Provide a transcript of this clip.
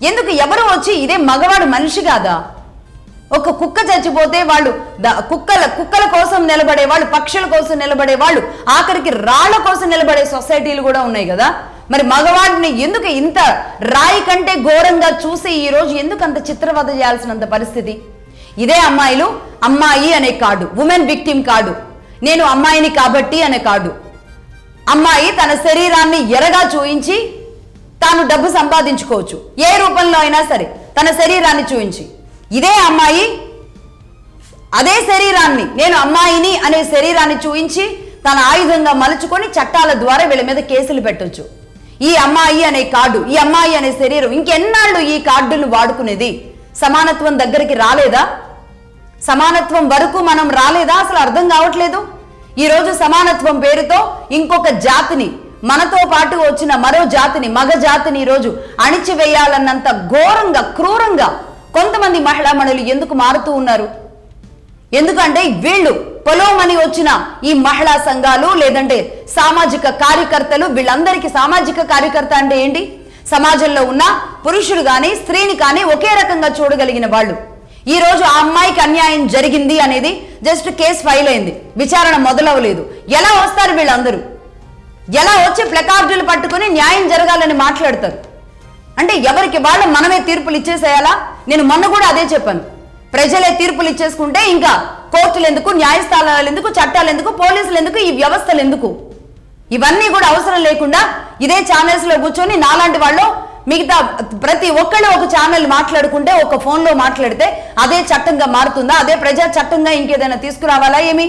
ఎందుకు ఎవరు వచ్చి ఇదే మగవాడు మనిషి కాదా? ఒక కుక్క చచ్చిపోతే వాళ్ళు కుక్కల కోసం నిలబడే వాళ్ళు, పక్షుల కోసం నిలబడే వాళ్ళు, ఆఖరికి రాళ్ల కోసం నిలబడే సొసైటీలు కూడా ఉన్నాయి కదా. మరి మగవాడిని ఎందుకు ఇంత రాయి కంటే ఘోరంగా చూసి ఈ రోజు ఎందుకు అంత చిత్రవద చేయాల్సినంత పరిస్థితి? ఇదే అమ్మాయిలు అమ్మాయి అనే కార్డు, ఉమెన్ విక్టిమ్ కార్డు, నేను అమ్మాయిని కాబట్టి అనే కార్డు. అమ్మాయి తన శరీరాన్ని ఎరగా చూయించి తాను డబ్బు సంపాదించుకోవచ్చు, ఏ రూపంలో అయినా సరే తన శరీరాన్ని చూయించి. ఇదే అమ్మాయి అదే శరీరాన్ని, నేను అమ్మాయిని అనే శరీరాన్ని చూయించి తన ఆయుధంగా మలుచుకొని చట్టాల ద్వారా వీళ్ళ మీద కేసులు పెట్టొచ్చు. ఈ అమ్మాయి అనే కార్డు, ఈ అమ్మాయి అనే శరీరం ఇంకెన్నాళ్ళు ఈ కార్డులు వాడుకునేది? సమానత్వం దగ్గరికి రాలేదా? సమానత్వం వరకు మనం రాలేదా? అసలు అర్థం కావట్లేదు. ఈరోజు సమానత్వం పేరుతో ఇంకొక జాతిని, మనతో పాటు వచ్చిన మరో జాతిని, మగ జాతిని ఈరోజు అణిచివేయాలన్నంత ఘోరంగా, క్రూరంగా కొంతమంది మహిళామణులు ఎందుకు మారుతూ ఉన్నారు? ఎందుకంటే వీళ్ళు పొలోమని వచ్చిన ఈ మహిళా సంఘాలు, లేదంటే సామాజిక కార్యకర్తలు, వీళ్ళందరికీ సామాజిక కార్యకర్త అంటే ఏంటి? సమాజంలో ఉన్న పురుషుడు కానీ స్త్రీని కానీ ఒకే రకంగా చూడగలిగిన వాళ్ళు. ఈ రోజు ఆ అమ్మాయికి అన్యాయం జరిగింది అనేది జస్ట్ కేసు ఫైల్ అయింది, విచారణ మొదలవలేదు. ఎలా వస్తారు వీళ్ళందరూ? ఎలా వచ్చి ప్లకార్డులు పట్టుకుని న్యాయం జరగాలని మాట్లాడతారు? అంటే ఎవరికి వాళ్ళు మనమే తీర్పులు ఇచ్చేసేయాలా? నేను మొన్న కూడా అదే చెప్పాను. ప్రజలే తీర్పులు ఇచ్చేసుకుంటే ఇంకా కోర్టులు ఎందుకు, న్యాయస్థానాలు ఎందుకు, చట్టాలు ఎందుకు, పోలీసులు ఎందుకు, ఈ వ్యవస్థలు ఎందుకు? ఇవన్నీ కూడా అవసరం లేకుండా ఇదే ఛానల్స్ లో కూర్చొని నాలాంటి వాళ్ళు మిగతా ప్రతి ఒక్కళ్ళు ఒక ఛానల్ మాట్లాడుకుంటే, ఒక ఫోన్లో మాట్లాడితే అదే చట్టంగా మారుతుందా? అదే ప్రజా చట్టంగా ఇంకేదైనా తీసుకురావాలా ఏమి?